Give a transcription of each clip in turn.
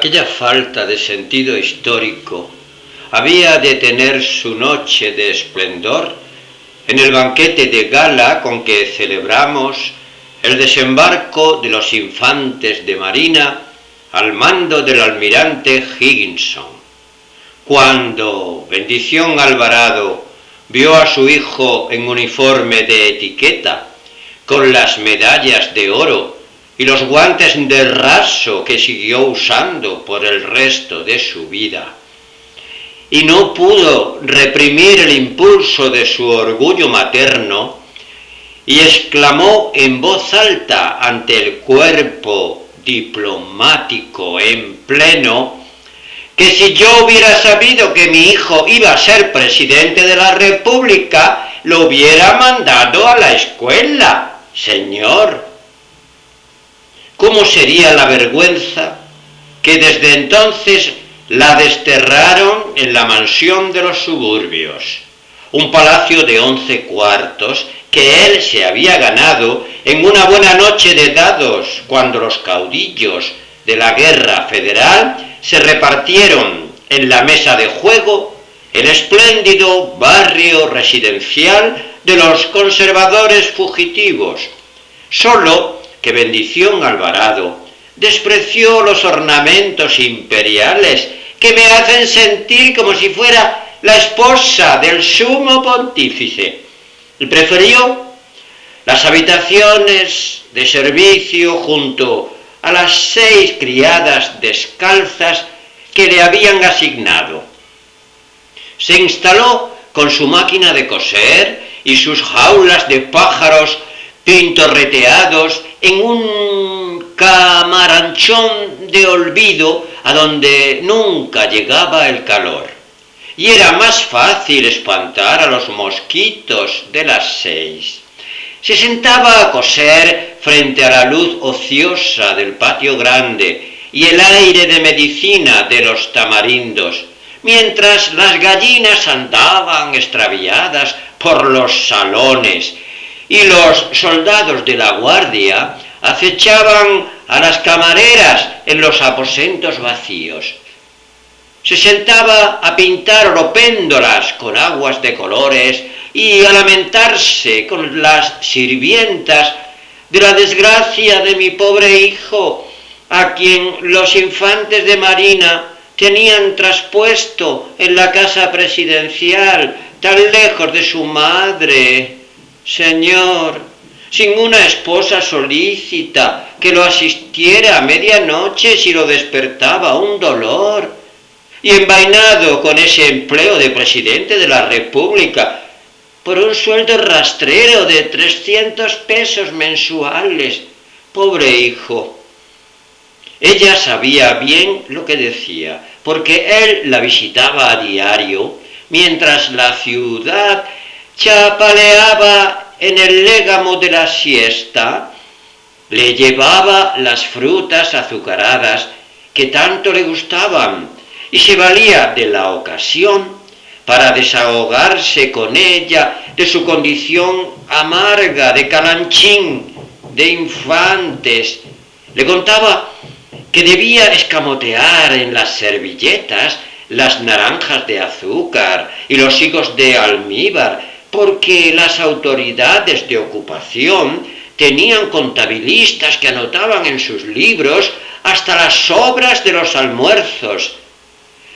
aquella falta de sentido histórico había de tener su noche de esplendor en el banquete de gala con que celebramos el desembarco de los infantes de marina al mando del almirante Higginson, cuando Bendición Alvarado vio a su hijo en uniforme de etiqueta, con las medallas de oro y los guantes de raso que siguió usando por el resto de su vida, y no pudo reprimir el impulso de su orgullo materno, y exclamó en voz alta ante el cuerpo diplomático en pleno, que si yo hubiera sabido que mi hijo iba a ser presidente de la República, lo hubiera mandado a la escuela, señor. ¿Cómo sería la vergüenza que desde entonces la desterraron en la mansión de los suburbios, un palacio de 11 cuartos que él se había ganado en una buena noche de dados cuando los caudillos de la guerra federal se repartieron en la mesa de juego el espléndido barrio residencial de los conservadores fugitivos? Solo que Bendición Alvarado despreció los ornamentos imperiales que me hacen sentir como si fuera la esposa del sumo pontífice, y prefirió las habitaciones de servicio junto a las 6 criadas descalzas que le habían asignado. Se instaló con su máquina de coser y sus jaulas de pájaros pintorreteados en un camaranchón de olvido a donde nunca llegaba el calor, y era más fácil espantar a los mosquitos de las 6. Se sentaba a coser frente a la luz ociosa del patio grande y el aire de medicina de los tamarindos, mientras las gallinas andaban extraviadas por los salones y los soldados de la guardia acechaban a las camareras en los aposentos vacíos. Se sentaba a pintar oropéndolas con aguas de colores y a lamentarse con las sirvientas de la desgracia de mi pobre hijo, a quien los infantes de marina tenían traspuesto en la casa presidencial, tan lejos de su madre, señor, sin una esposa solícita que lo asistiera a medianoche si lo despertaba un dolor, y envainado con ese empleo de presidente de la República por un sueldo rastrero de 300 pesos mensuales. Pobre hijo. Ella sabía bien lo que decía, porque él la visitaba a diario, mientras la ciudad chapaleaba en el légamo de la siesta, le llevaba las frutas azucaradas que tanto le gustaban y se valía de la ocasión para desahogarse con ella de su condición amarga de calanchín, de infantes. Le contaba que debía escamotear en las servilletas las naranjas de azúcar y los higos de almíbar, porque las autoridades de ocupación tenían contabilistas que anotaban en sus libros hasta las sobras de los almuerzos.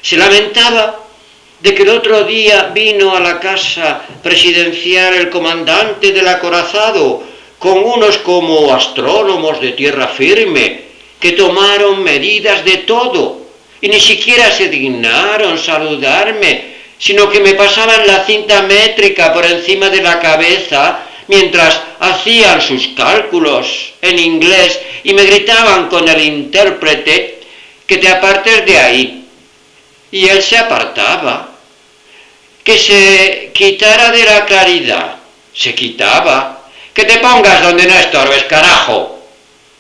Se lamentaba de que el otro día vino a la casa presidencial el comandante del acorazado con unos como astrónomos de tierra firme que tomaron medidas de todo y ni siquiera se dignaron saludarme, sino que me pasaban la cinta métrica por encima de la cabeza mientras hacían sus cálculos en inglés y me gritaban con el intérprete que te apartes de ahí. Y él se apartaba. Que se quitara de la claridad. Se quitaba. Que te pongas donde no estorbes, carajo.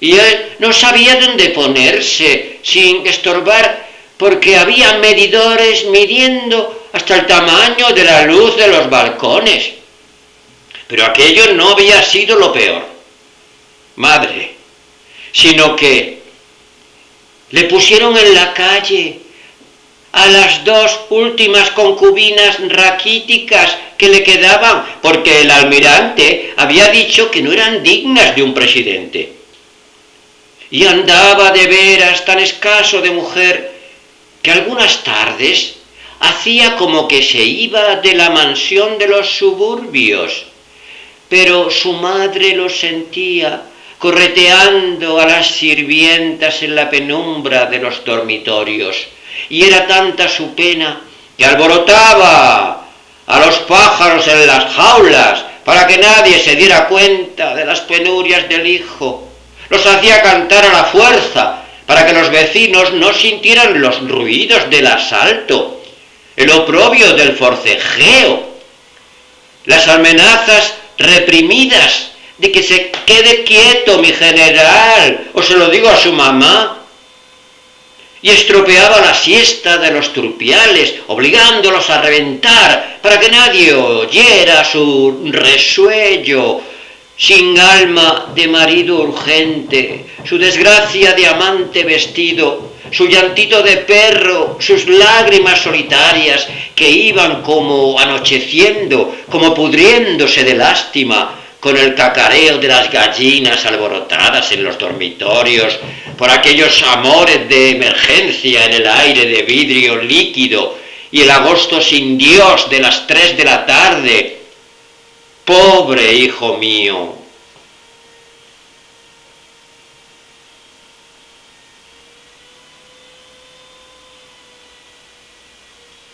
Y él no sabía dónde ponerse sin estorbar, porque había medidores midiendo hasta el tamaño de la luz de los balcones. Pero aquello no había sido lo peor, madre, sino que Le pusieron en la calle a las 2 últimas concubinas raquíticas que le quedaban, porque el almirante había dicho que no eran dignas de un presidente. Y andaba de veras tan escaso de mujer que algunas tardes hacía como que se iba de la mansión de los suburbios, pero su madre lo sentía correteando a las sirvientas en la penumbra de los dormitorios, y era tanta su pena que alborotaba a los pájaros en las jaulas para que nadie se diera cuenta de las penurias del hijo. Los hacía cantar a la fuerza para que los vecinos no sintieran los ruidos del asalto, el oprobio del forcejeo, las amenazas reprimidas de que se quede quieto mi general, o se lo digo a su mamá. Y estropeaba la siesta de los turpiales, obligándolos a reventar para que nadie oyera su resuello, sin alma de marido urgente, su desgracia de amante vestido, su llantito de perro, sus lágrimas solitarias que iban como anocheciendo, como pudriéndose de lástima, con el cacareo de las gallinas alborotadas en los dormitorios, por aquellos amores de emergencia en el aire de vidrio líquido, y el agosto sin Dios de las 3 de la tarde. Pobre hijo mío,